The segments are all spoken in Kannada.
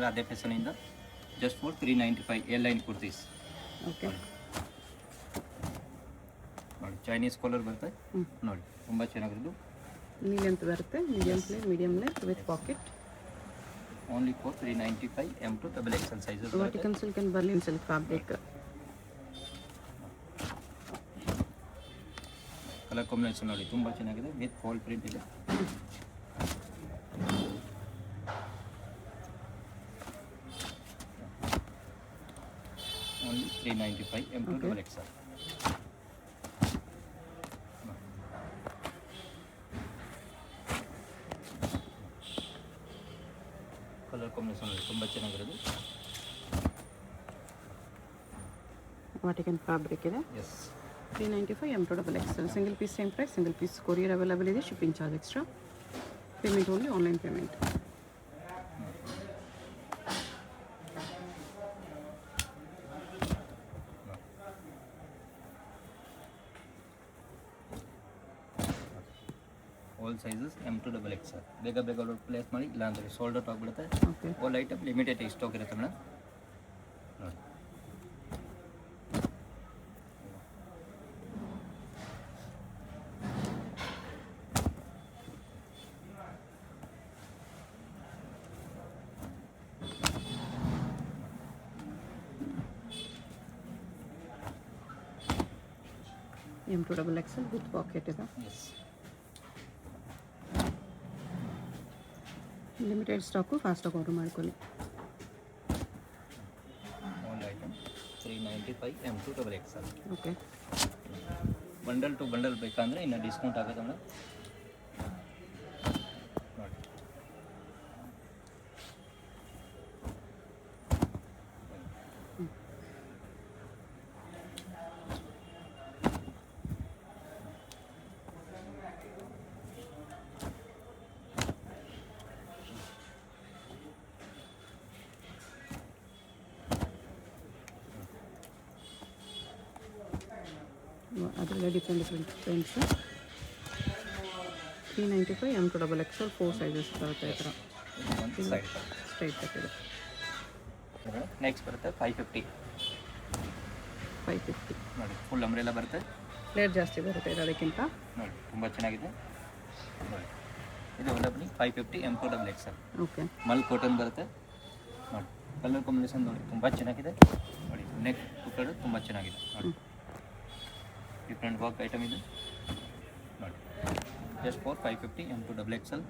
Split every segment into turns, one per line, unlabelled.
ಅದೇ ಫ್ಯಾಷನಿಂದ just for 395 A line kurtis.
Okay
ನೋಡಿ ಚೈನೀಸ್ ಕಾಲರ್ ಬರುತ್ತೆ ನೋಡಿ, ತುಂಬ ಚೆನ್ನಾಗಿರೋದು.
ಮೀಡಿಯಂ ಬರುತ್ತೆ, medium length with pocket.
Only for 395 M to XXL sizes.
Vertical silk and Berlin silk fabric.
Colour combination ನೋಡಿ ತುಂಬ ಚೆನ್ನಾಗಿದೆ, ವಿತ್ ಫಾಲ್ ಪ್ರಿಂಟ್ ಇದೆ. Only 395 M to XXL. Colour combination ನೋಡಿ ತುಂಬ ಚೆನ್ನಾಗಿರೋದು.
ವಾಟಿಕನ್ ಫ್ಯಾಬ್ರಿಕ್ ಇದೆ.
Yes
395 M to XXL. Single piece same price, single piece courier available ಇದೆ. Shipping charge extra. Payment only online payment.
All sizes M to XXL. ಬೇಗ ಬೇಗ ಆರ್ಡರ್ ಪ್ಲೇಸ್ ಮಾಡಿ, ಇಲ್ಲಾಂದರೆ ಸೋಲ್ಡ್ ಔಟ್ ಆಗಿಬಿಡುತ್ತೆ.
Okay
all item limited stock ಇರುತ್ತೆ ಮೇಡಮ್. ನೋಡಿ
M to XXL with pocket ಇದೆ.
ಎಸ್
ಲಿಮಿಟೆಡ್ ಸ್ಟಾಕು, ಫಾಸ್ಟಾಗಿ ಆರ್ಡರ್ ಮಾಡ್ಕೊಳ್ಳಿ.
All item 395 M to XXL.
Okay
bundle to bundle ಬೇಕಂದರೆ ಇನ್ನು ಡಿಸ್ಕೌಂಟ್ ಆಗುತ್ತೆ ಮೇಡಮ್. ನೋಡಿ
ಅದರಲ್ಲೇ different prints. 395 M to XXL 4 sizes ಬರುತ್ತೆ. ಈ ಥರ
ಒಂದು ಸೈಡ್
ಸ್ಟ್ರೈಟ್ ಕಟ್ ಇದೆ.
ನೆಕ್ಸ್ಟ್ ಬರುತ್ತೆ 550.
550
ನೋಡಿ ಫುಲ್ ಅಂಬ್ರೆಲ್ಲ ಬರುತ್ತೆ.
ರೇಟ್ ಜಾಸ್ತಿ ಬರುತ್ತೆ ಇದು ಅದಕ್ಕಿಂತ.
ನೋಡಿ ತುಂಬ ಚೆನ್ನಾಗಿದೆ. ನೋಡಿ ಇದು ಎಲ್ಲ ಬನ್ನಿ 550 M to XXL.
Okay
mul cotton ಬರುತ್ತೆ. ನೋಡಿ ಕಲರ್ ಕಾಂಬಿನೇಷನ್ ನೋಡಿ ತುಂಬ ಚೆನ್ನಾಗಿದೆ. ನೋಡಿ ನೆಕ್ ಕಡೆ ತುಂಬ ಚೆನ್ನಾಗಿದೆ. ನೋಡಿ ಡಿಫ್ರೆಂಟ್ ವರ್ಕ್ ಐಟಮ್ ಇದೆ. ನೋಡಿ just for 550 M to XXL.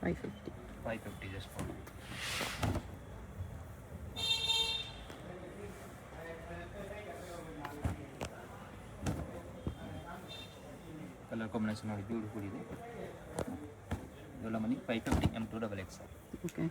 $550 just for colour combination ನೋಡಿ ಬ್ಯೂಟಿಫುಲ್ ಇದೆ. ಇದೆಲ್ಲ money 550 M to XXL.
Okay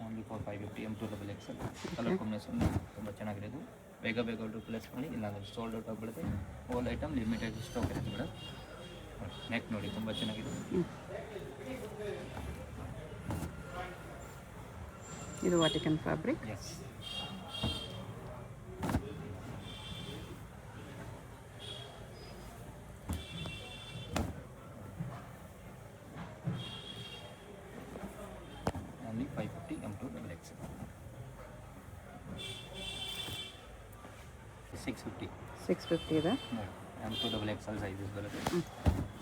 only for 550 M to XXL. Colour combination ತುಂಬ ಚೆನ್ನಾಗಿರೋದು. ಬೇಗ ಬೇಗ ಆರ್ಡರ್ ಪ್ಲೇಸ್ ಮಾಡಿ, ಇಲ್ಲಾಂದರೆ ಸೋಲ್ಡ್ ಔಟ್ ಆಗಿಬಿಡುತ್ತೆ. ಆಲ್ ಐಟಮ್ ಲಿಮಿಟೆಡ್ ಸ್ಟಾಕ್ ಇರುತ್ತೆ ಮೇಡಮ್. ನೆಕ್ ನೋಡಿ ತುಂಬ ಚೆನ್ನಾಗಿದೆ.
ಇದು Vatican fabric.
Yes only 550 M to XXL. 650
ಇದೆ.
ನೋಡಿ M to XXL ಸೈಜಸ್ ಬರುತ್ತೆ.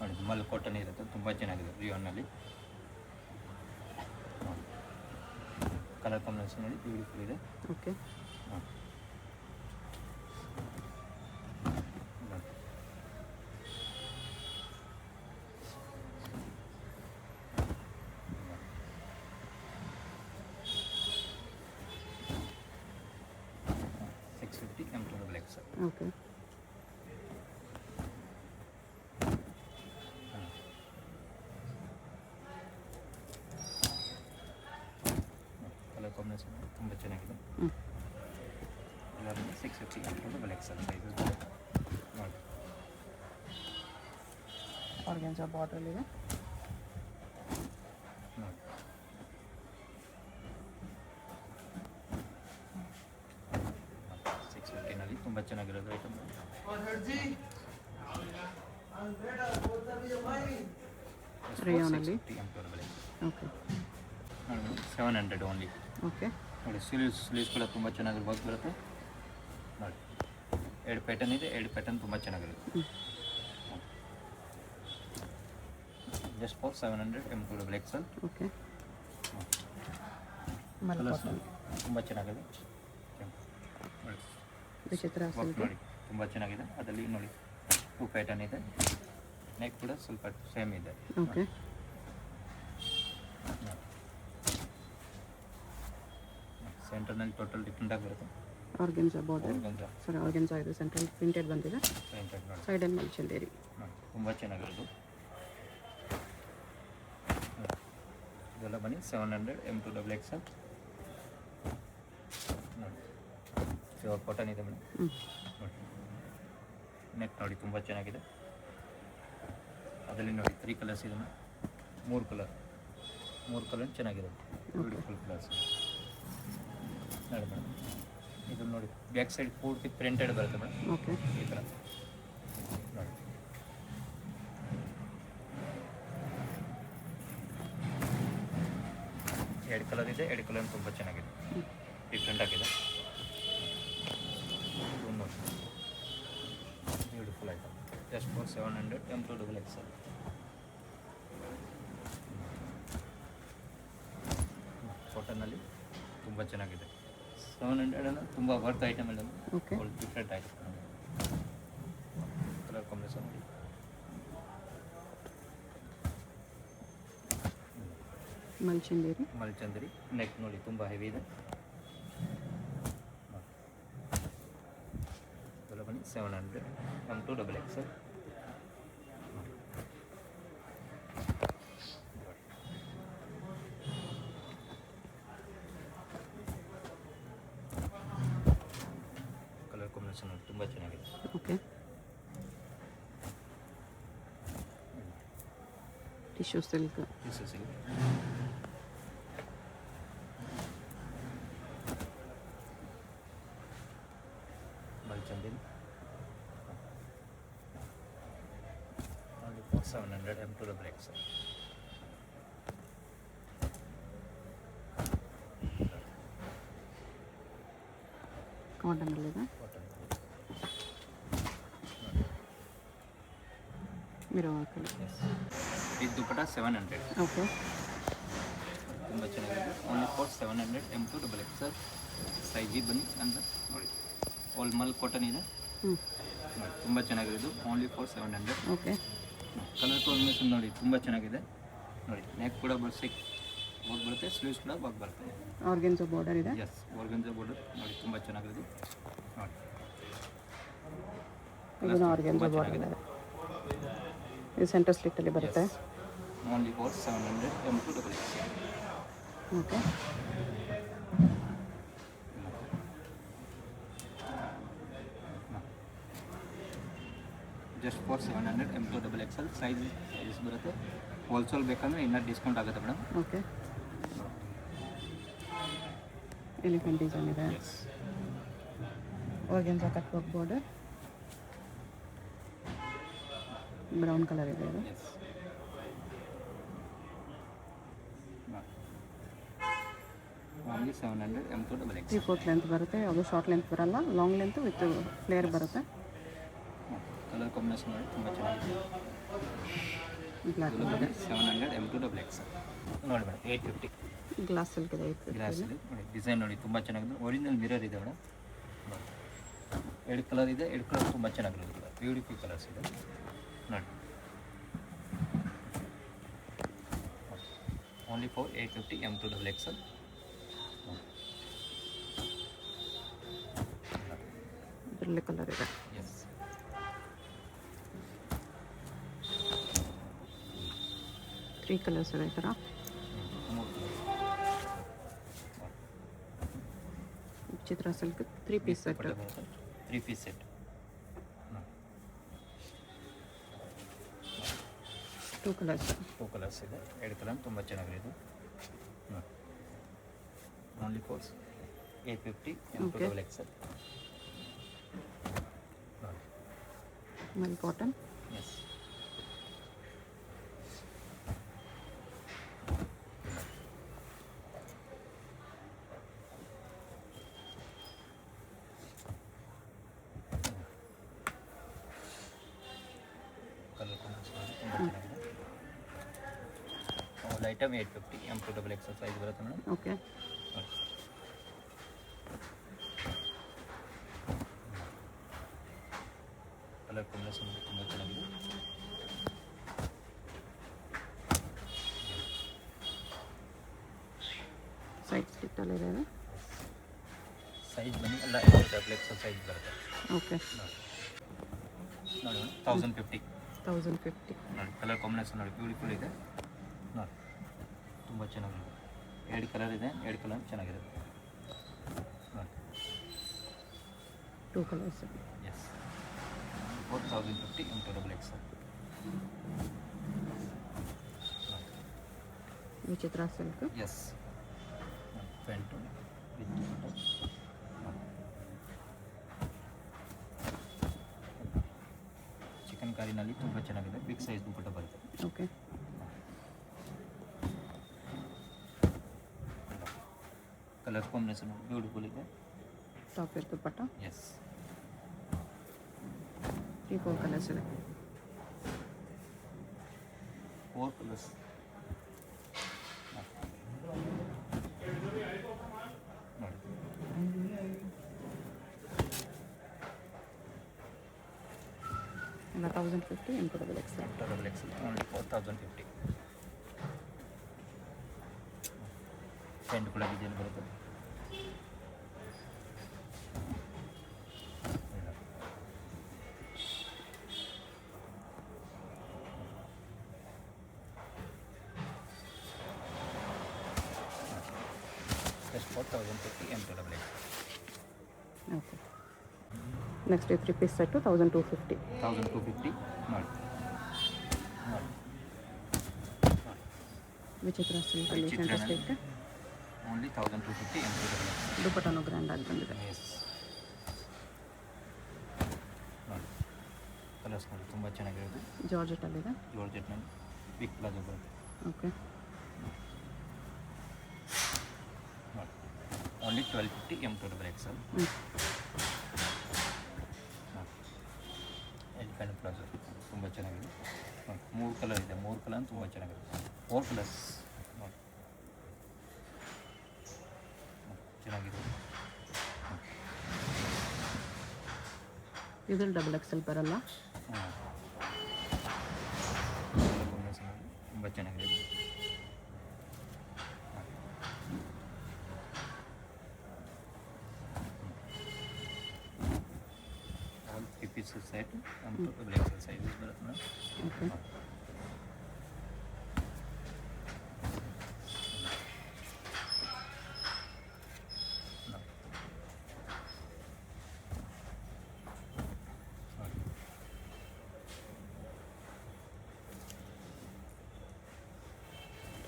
ನೋಡಿ ಮಲ್ ಕಾಟನ್ ಇರುತ್ತೆ, ತುಂಬ ಚೆನ್ನಾಗಿದೆ ರಿಯಾನ್ನಲ್ಲಿ. ಕಲರ್ ಕಾಂಬಿನೇಷನ್ ನೋಡಿ ಬ್ಯೂಟಿಫುಲ್ ಇದೆ.
Okay
$650 M to XXL.
Okay
colour combination ತುಂಬ ಚೆನ್ನಾಗಿದೆ. ಎಲ್ಲರೂ $650 M to XXL sizes.
Organza border ಇದೆ.
ನೋಡಿ 650ನಲ್ಲಿ ತುಂಬ ಚೆನ್ನಾಗಿರೋದು ಐಟಮ್.
ರೇಯಾನಲ್ಲಿ.
ಬೆಲೆ
ಓಕೆ
ನೋಡಿ 700 ಓನ್ಲಿ.
ಓಕೆ
ನೋಡಿ ಸ್ಲೀವ್ಸ್ ಕೂಡ ತುಂಬ ಚೆನ್ನಾಗಿ ವರ್ಕ್ ಬರುತ್ತೆ. ನೋಡಿ 2 ಪ್ಯಾಟರ್ನ್ ಇದೆ, 2 ಪ್ಯಾಟರ್ನ್ ತುಂಬ ಚೆನ್ನಾಗಿರುತ್ತೆ. Just for 700 M2XL.
Okay
colours ತುಂಬ ಚೆನ್ನಾಗಿದೆ. ನೋಡಿ
ವಿಚಿತ್ರ
ವರ್ಕ್
ಸಿಲ್ಕ್.
ನೋಡಿ ತುಂಬ ಚೆನ್ನಾಗಿದೆ. ಅದರಲ್ಲಿ ನೋಡಿ 2 ಪ್ಯಾಟರ್ನ್ ಇದೆ. ನೆಕ್ ಕೂಡ ಸ್ವಲ್ಪ ಸೇಮ್ ಇದೆ.
ಓಕೆ
ಸೆಂಟರ್ನಲ್ಲಿ ಟೋಟಲ್ ಡಿಫ್ರೆಂಟಾಗಿ ಬರುತ್ತೆ.
Organza border.
ಆರ್ಗನ್ಜಾ
ಸರಿ ಆರ್ಗೆನ್ಸಾ ಇದು ಸೆಂಟ್ರಲ್ ಪ್ರಿಂಟೆಡ್ ಬಂದಿದೆ.
ಪ್ರಿಂಟೆಡ್ ನೋಡಿ
ಸೈಡ್ ಆ್ಯಂಡ್ ಮಲ್ಚಂದೇರಿ.
ನೋಡಿ ತುಂಬ ಚೆನ್ನಾಗಿರೋದು. ಇದೆಲ್ಲ ಬನ್ನಿ 700 M2XL. ನೋಡಿ ಪ್ಯೂರ್ ಕಾಟನ್ ಇದೆ ಮೇಡಮ್. ನೋಡಿ ನೆಕ್ ನೋಡಿ ತುಂಬ ಚೆನ್ನಾಗಿದೆ. ಅದರಲ್ಲಿ ನೋಡಿ 3 ಕಲರ್ಸ್ ಇದೆ ಮೇಡಮ್. 3 ಕಲರ್ ಚೆನ್ನಾಗಿರೋದು. ಬ್ಯೂಟಿಫುಲ್ ಕಲರ್ಸ್ ನೋಡಿ ಮೇಡಮ್. ಇದು ನೋಡಿ ಬ್ಯಾಕ್ ಸೈಡ್ ಪೂರ್ತಿ ಪ್ರಿಂಟೆಡ್ ಬರುತ್ತೆ ಮೇಡಮ್.
ಓಕೆ
ಈ ಥರ ನೋಡಿ. ಎರಡು ಕಲರ್ ಇದೆ, 2 ಕಲರ್ ತುಂಬ ಚೆನ್ನಾಗಿದೆ, ಡಿಫ್ರೆಂಟ್ ಆಗಿದೆ. ಇದು ನೋಡಿ beautiful item. Just for 700 M2XL. ಕಾಟನ್ನಲ್ಲಿ ತುಂಬ ಚೆನ್ನಾಗಿದೆ. 700 ಅಂದರೆ ತುಂಬ ವರ್ತ್ ಐಟಮ್ ಇಲ್ಲ,
okay
different item. Colour combination ನೋಡಿ.
ಮಲ್ಚಂದೇರಿ.
ಮಲ್ಚಂದ್ರಿ. ನೆಕ್ ನೋಡಿ ತುಂಬ ಹೆವಿ ಇದೆ. ಇದೆಲ್ಲ ಬನ್ನಿ 700 M2XL. ಕಲರ್ ಕಾಂಬಿನೇಷನ್ ನೋಡಿ ತುಂಬ ಚೆನ್ನಾಗಿದೆ.
Okay tissue silk.
ಮಲ್ಚಂದಿಲ್ 700 M2XL.
ಕಾಟನಲ್ಲಿದೆ.
ಕಾಟನ್
ಮಿರೋ ಹಾಕಲಿ.
ಇದು ದುಪ್ಪಟ್ಟ 700.
ಓಕೆ
ತುಂಬ ಚೆನ್ನಾಗಿದೆ. Only for 700 M2XL. ಸೈಜಿಗೆ ಬನ್ನಿ ಅಂತ ನೋಡಿ. ಆಲ್ ಮಲ್ ಕಾಟನ್ ಇದೆ ನೋಡಿ, ತುಂಬ ಚೆನ್ನಾಗಿರೋದು. Only for 700.
Okay
colour combination ನೋಡಿ ತುಂಬ ಚೆನ್ನಾಗಿದೆ. ನೋಡಿ ನೆಕ್ ಕೂಡ ವರ್ಕ್ ಬರುತ್ತೆ, ಸ್ಲೀವ್ಸ್ ಕೂಡ ವರ್ಕ್ ಬರುತ್ತೆ.
ಆರ್ಗೆನ್ಸಾ ಬಾರ್ಡರ್ ಇದೆ.
ಎಸ್ ಆರ್ಗನ್ಜಾ ಬಾರ್ಡರ್ ನೋಡಿ ತುಂಬ ಚೆನ್ನಾಗಿರೋದು. ನೋಡಿ
ಇದನ್ನು ಆರ್ಗೆನ್ಸಾ ಬಾರ್ಡರ್ ಇದೆ. ಇದು ಸೆಂಟರ್ ಸ್ಲಿಟ್ಟಲ್ಲಿ ಬರುತ್ತೆ.
Only for 700 M2XL.
Okay
just for 700 M2XL. Size ಬರುತ್ತೆ. ಹೋಲ್ಸೇಲ್ ಬೇಕಂದ್ರೆ ಇನ್ನೂ ಡಿಸ್ಕೌಂಟ್ ಆಗುತ್ತೆ ಮೇಡಮ್.
ಓಕೆ ಎಲಿಫೆಂಟ್ ಡಿಸೈನ್ ಇದೆ. Organza cut work border. Brown colour ಇದೆ ಇದು.
S only 700 M2XL.
3/4 ಲೆಂತ್ ಬರುತ್ತೆ. ಯಾವುದು ಶಾರ್ಟ್ ಲೆಂತ್ ಬರಲ್ಲ, ಲಾಂಗ್ ಲೆಂತ್ ವಿತ್ ಫ್ಲೇರ್ ಬರುತ್ತೆ.
ಕಲರ್ ಕಾಂಬಿನೇಷನ್ ನೋಡಿ ತುಂಬ ಚೆನ್ನಾಗಿದೆ.
Black
700 M2XL. ನೋಡಿ ಮೇಡಮ್ 850
ಗ್ಲಾಸ್ ಸಿಲ್ಕ್ ಇದೆ.
ಗ್ಲಾಸ್ ಇದೆ ನೋಡಿ. ಡಿಸೈನ್ ನೋಡಿ ತುಂಬ ಚೆನ್ನಾಗಿದೆ. ಒರಿಜಿನಲ್ ಮಿರರ್ ಇದೆ ಮೇಡಮ್. ನೋಡಿ 2 ಕಲರ್ ಇದೆ, 2 ಕಲರ್ ತುಂಬ ಚೆನ್ನಾಗಿರೋದು. ಬ್ಯೂಟಿಫುಲ್ ಕಲರ್ಸ್ ಇದೆ ನೋಡಿ. Only for 850 M2XL.
ಇದರಲ್ಲಿ ಕಲರ್ ಇದೆ.
ಎಸ್
3 ಕಲರ್ಸ್ ಇದೆ ಈ ಥರ.
3 ಕಲರ್.
ಚಿತ್ರ silk 3 piece set.
3 piece set.
Two colours.
ಇದೆ. 2 ಕಲರ್ ತುಂಬ ಚೆನ್ನಾಗಿದೆ ಇದು ನೋಡಿ. ಓನ್ಲಿ ಫೋರ್ಸ್ A50 M2XL ನೋಡಿ.
ಮಲ್ ಕಾಟನ್.
ಎಸ್. ಕಲರ್ ಕಾಂಬಿನೇಷನ್ ತುಂಬ ಚೆನ್ನಾಗಿದೆ. ಒಂದು ಐಟಮ್ 850 M2XL ಸೈಜ್ ಬರುತ್ತೆ ಮೇಡಮ್.
ಓಕೆ.
ಕಲರ್ ಕಾಂಬಿನೇಷನ್ ತುಂಬ ಚೆನ್ನಾಗಿದೆ.
ಸೈಡ್ ಸ್ಟಿಕ್ ಎಲ್ಲ ಇದೆ.
ಸೈಜ್ ಬನ್ನಿ ಎಲ್ಲ M2XL ಸೈಜ್ ಬರುತ್ತೆ.
ಓಕೆ.
ನೋಡಿ 1050 ನೋಡಿ. ಕಲರ್ ಕಾಂಬಿನೇಷನ್ ನೋಡಿ ಬ್ಯೂಟಿಫುಲ್ ಇದೆ ನೋಡಿ. ತುಂಬ ಚೆನ್ನಾಗಿದೆ. 2 ಕಲರ್ ಇದೆ. 2 ಕಲರ್ ಚೆನ್ನಾಗಿದೆ ನೋಡಿ.
2 ಕಲರ್ಸ್.
ಎಸ್. 4050 M2XL
ವಿಚಿತ್ರ silk.
Yes. Pant with dupatta. ಚಿಕನ್ ಕಾರಿನಲ್ಲಿ ತುಂಬ ಚೆನ್ನಾಗಿದೆ. ಬಿಗ್ ಸೈಜ್ ದುಪಟ್ಟ ಬರುತ್ತೆ.
ಓಕೆ.
ಕಲರ್ ಕಾಂಬಿನೇಷನ್ ಬ್ಯೂಟಿಫುಲ್ ಇದೆ.
ಟಾಪ್ ಇರ್ ದುಪಟ್ಟ.
ಎಸ್.
3-4 ಕಲರ್ಸ್ ಇದೆ.
4 ಕಲರ್ಸ್. ನೋಡಿ
ಎಲ್ಲ 1050 M2XL.
M2XL only 4050. ಪ್ಯಾಂಟ್ ಕೂಡ ಡಿಸೈನ್ ಬರುತ್ತೆ. just 4050 M2XL.
Okay. Next 3 piece set 1250.
1250 ನೋಡಿ.
ವಿಚಿತ್ರ ಸಿಲ್ಕಲ್ಲಿ ಫ್ಯಾಂಟಾಸ್ಟಿಕ್.
Only 1250 M2XL.
ದುಪಟ್ಟನೂ ಗ್ರ್ಯಾಂಡ್ ಆಗಿ ಬಂದಿದೆ.
ಎಸ್. ನೋಡಿ ಕಲರ್ಸ್ ನೋಡಿ ತುಂಬ ಚೆನ್ನಾಗಿರೋದು.
ಜಾರ್ಜೆಟಲ್ಲಿದೆ.
ಜಾರ್ಜೆಟ್ನಲ್ಲಿ ಬಿಗ್ ಪ್ಲಾಜೋ ಬರುತ್ತೆ.
ಓಕೆ.
ನೋಡಿ ಓನ್ಲಿ 1250 M2XL. ಎಲಿಫೆಂಟ್ ಪ್ಲಾಜೋ ತುಂಬ ಚೆನ್ನಾಗಿದೆ ನೋಡಿ. 3 ಕಲರ್ ಇದೆ. 3 ಕಲರ್ ತುಂಬ ಚೆನ್ನಾಗಿದೆ. 4 ಕಲರ್ಸ್ ನೋಡಿ ಚೆನ್ನಾಗಿದೆ.
ಇದ್ರಲ್ಲಿ XXL ಬರಲ್ಲ.
ತುಂಬ ಚೆನ್ನಾಗಿದೆ. ಪೀಸಸ್ ಸೆಟ್ M2XL ಸೈಜಸ್ ಬರುತ್ತೆ madam.
Okay.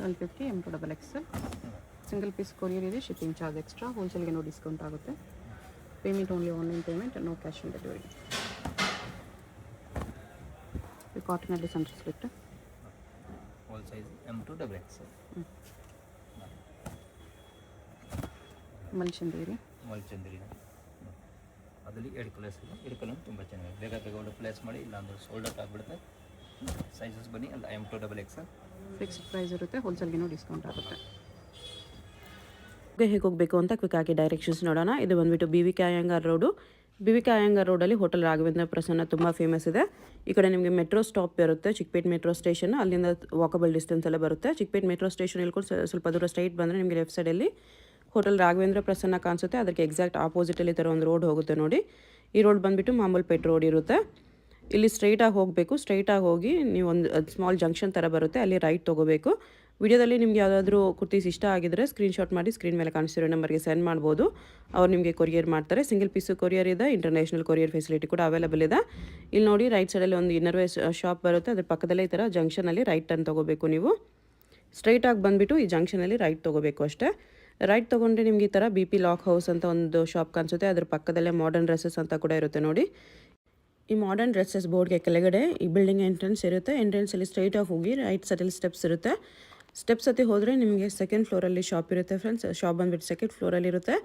$1250 M2XL. Single piece courier ಇದೆ. Shipping charge extra. ಹೋಲ್ಸೇಲ್ಗೆ ನೋ ಡಿಸ್ಕೌಂಟ್ ಆಗುತ್ತೆ. Payment only online payment, no cash on delivery. ಕಾಟನಲ್ಲಿ centre slit.
Whole size M2XL.
ಮಲ್ಚಂದೇರಿ.
ಮಲ್ಚಂದ್ರಿ ಅದರಲ್ಲಿ 2 ಕಲರ್ಸ್ ಇದೆ. 2 ಕಲರ್ ತುಂಬ ಚೆನ್ನಾಗಿದೆ. ಬೇಗ ಬೇಗ ಒಳ್ಳೆ ಪ್ಲೇಸ್ ಮಾಡಿ, ಇಲ್ಲಾಂದ್ರೆ ಸೋಲ್ಡ್ ಔಟ್ ಆಗಿಬಿಡುತ್ತೆ. ಸೈಜಸ್ ಬನ್ನಿ ಅಲ್ಲ M2XL.
ಫಿಕ್ಸ್ಡ್ ಪ್ರೈಸ್ ಇರುತ್ತೆ. ಹೋಲ್ಸೇಲ್ಗೆ ನೋ ಡಿಸ್ಕೌಂಟ್ ಆಗುತ್ತೆ.
ಹೇಗೆ ಹೋಗಬೇಕು ಅಂತ ಕ್ವಿಕ್ ಆಗಿ ಡೈರೆಕ್ಷನ್ಸ್ ನೋಡೋಣ. ಇದು ಬಂದುಬಿಟ್ಟು BVK Iyengar road. BVK Iyengar ರೋಡಲ್ಲಿ ಹೋಟೆಲ್ ರಾಘವೇಂದ್ರ ಪ್ರಸನ್ನ ತುಂಬ ಫೇಮಸ್ ಇದೆ. ಈ ಕಡೆ ನಿಮಗೆ ಮೆಟ್ರೋ ಸ್ಟಾಪ್ ಇರುತ್ತೆ, ಚಿಕ್ಕಪೇಟ್ ಮೆಟ್ರೋ ಸ್ಟೇಷನ್. ಅಲ್ಲಿಂದ ವಾಕಬಲ್ ಡಿಸ್ಟೆನ್ಸ್ ಎಲ್ಲ ಬರುತ್ತೆ. ಚಿಕ್ಕಪೇಟ್ ಮೆಟ್ರೋ ಸ್ಟೇಷನ್ ಇಳ್ಕೊಂಡು ಸ್ವಲ್ಪ ದೂರ ಸ್ಟ್ರೈಟ್ ಬಂದರೆ ನಿಮಗೆ ಲೆಫ್ಟ್ ಸೈಡಲ್ಲಿ ಹೋಟೆಲ್ ರಾಘವೇಂದ್ರ ಪ್ರಸನ್ನ ಕಾಣಿಸುತ್ತೆ. ಅದಕ್ಕೆ ಎಕ್ಸಾಕ್ಟ್ ಆಪೋಸಿಟಲ್ಲಿ ಥರ ಒಂದು ರೋಡ್ ಹೋಗುತ್ತೆ ನೋಡಿ. ಈ ರೋಡ್ ಬಂದುಬಿಟ್ಟು ಮಾಮೂಲ್ಪೇಟ್ ರೋಡ್ ಇರುತ್ತೆ. ಇಲ್ಲಿ ಸ್ಟ್ರೈಟಾಗಿ ಹೋಗಬೇಕು. ಸ್ಟ್ರೈಟಾಗಿ ಹೋಗಿ ನೀವು ಒಂದು ಸ್ಮಾಲ್ ಜಂಕ್ಷನ್ ಥರ ಬರುತ್ತೆ, ಅಲ್ಲಿ ರೈಟ್ ತೊಗೋಬೇಕು. ವಿಡಿಯೋದಲ್ಲಿ ನಿಮ್ಗೆ ಯಾವುದಾದ್ರೂ ಕುರ್ತೀಸ್ ಇಷ್ಟ ಆಗಿದ್ರೆ ಸ್ಕ್ರೀನ್ಶಾಟ್ ಮಾಡಿ ಸ್ಕ್ರೀನ್ ಮೇಲೆ ಕಾಣಿಸ್ತಿರೋ ನಂಬರ್ಗೆ ಸೆಂಡ್ ಮಾಡ್ಬೋದು. ಅವ್ರು ನಿಮಗೆ ಕೊರಿಯರ್ ಮಾಡ್ತಾರೆ. ಸಿಂಗಲ್ ಪೀಸು ಕೊರಿಯರ್ ಇದೆ, ಇಂಟರ್ನ್ಯಾಷನಲ್ ಕೊರಿಯರ್ ಫೆಸಿಲಿಟಿ ಕೂಡ ಅವೈಲೇಬಲ್ ಇದೆ. ಇಲ್ಲಿ ನೋಡಿ ರೈಟ್ ಸೈಡಲ್ಲಿ ಒಂದು ಇನ್ನರ್ವೇರ್ ಶಾಪ್ ಬರುತ್ತೆ, ಅದ್ರ ಪಕ್ಕದಲ್ಲೇ ಈ ಥರ ಜಂಕ್ಷನಲ್ಲಿ ರೈಟ್ ಟರ್ನ್ ತೊಗೋಬೇಕು. ನೀವು ಸ್ಟ್ರೈಟಾಗಿ ಬಂದುಬಿಟ್ಟು ಈ ಜಂಕ್ಷನಲ್ಲಿ ರೈಟ್ ತೊಗೋಬೇಕು ಅಷ್ಟೇ. ರೈಟ್ ತೊಗೊಂಡ್ರೆ ನಿಮ್ಗೆ ಈ ಥರ BP ಲಾಕ್ ಹೌಸ್ ಅಂತ ಒಂದು ಶಾಪ್ ಕಾಣಿಸುತ್ತೆ. ಅದ್ರ ಪಕ್ಕದಲ್ಲೇ ಮಾಡರ್ನ್ ಡ್ರೆಸ್ಸಸ್ ಅಂತ ಕೂಡ ಇರುತ್ತೆ ನೋಡಿ. ಈ ಮಾಡರ್ನ್ ಡ್ರೆಸ್ಸಸ್ ಬೋರ್ಡ್ಗೆ ಕೆಳಗಡೆ ಈ ಬಿಲ್ಡಿಂಗ್ ಎಂಟ್ರೆನ್ಸ್ ಇರುತ್ತೆ. ಎಂಟ್ರೆನ್ಸಲ್ಲಿ ಸ್ಟ್ರೈಟಾಗಿ ಹೋಗಿ ರೈಟ್ ಸೈಡಲ್ಲಿ ಸ್ಟೆಪ್ಸ್ ಇರುತ್ತೆ. ಸ್ಟೆಪ್ಸ್ ಹತ್ತಿ ಹೋದರೆ ನಿಮಗೆ ಸೆಕೆಂಡ್ ಫ್ಲೋರಲ್ಲಿ ಶಾಪ್ ಇರುತ್ತೆ ಫ್ರೆಂಡ್ಸ್. ಶಾಪ್ ಬಂದುಬಿಟ್ಟು ಸೆಕೆಂಡ್ ಫ್ಲೋರಲ್ಲಿ ಇರುತ್ತೆ.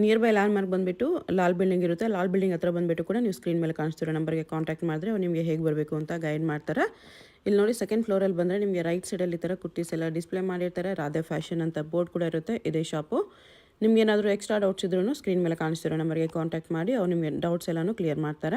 ನಿಯರ್ ಬೈ ಲ್ಯಾಂಡ್ ಮಾರ್ಕ್ ಬಂದುಬಿಟ್ಟು ಲಾಲ್ ಬಿಲ್ಡಿಂಗ್ ಇರುತ್ತೆ. ಲಾಲ್ ಬಿಲ್ಡಿಂಗ್ ಹತ್ರ ಬಂದುಬಿಟ್ಟು ಕೂಡ ನೀವು ಸ್ಕ್ರೀನ್ ಮೇಲೆ ಕಾಣಿಸ್ತಿರೋ ನಂಬರ್ಗೆ ಕಾಂಟ್ಯಾಕ್ಟ್ ಮಾಡಿದ್ರೆ ಅವ್ರು ನಿಮಗೆ ಹೇಗೆ ಬರಬೇಕು ಅಂತ ಗೈಡ್ ಮಾಡ್ತಾರೆ. ಇಲ್ಲಿ ನೋಡಿ ಸೆಕೆಂಡ್ ಫ್ಲೋರಲ್ಲಿ ಬಂದರೆ ನಿಮಗೆ ರೈಟ್ ಸೈಡಲ್ಲಿ ಈ ಥರ ಕುರ್ತೀಸ್ ಎಲ್ಲ ಡಿಸ್ಪ್ಲೇ ಮಾಡಿರ್ತಾರೆ. ರಾಧೆ ಫ್ಯಾಷನ್ ಅಂತ ಬೋರ್ಡ್ ಕೂಡ ಇರುತ್ತೆ. ಇದೇ ಶಾಪು. ನಿಮ್ಗೆ ಏನಾದರೂ ಎಕ್ಸ್ಟ್ರಾ ಡೌಟ್ಸ್ ಇದ್ರೂ ಸ್ಕ್ರೀನ್ ಮೇಲೆ ಕಾಣಿಸ್ತಿರೋ ನಂಬರ್ಗೆ ಕಾಂಟ್ಯಾಕ್ಟ್ ಮಾಡಿ ಅವ್ರು ನಿಮಗೆ ಡೌಟ್ಸ್ ಎಲ್ಲನೂ ಕ್ಲಿಯರ್ ಮಾಡ್ತಾರೆ.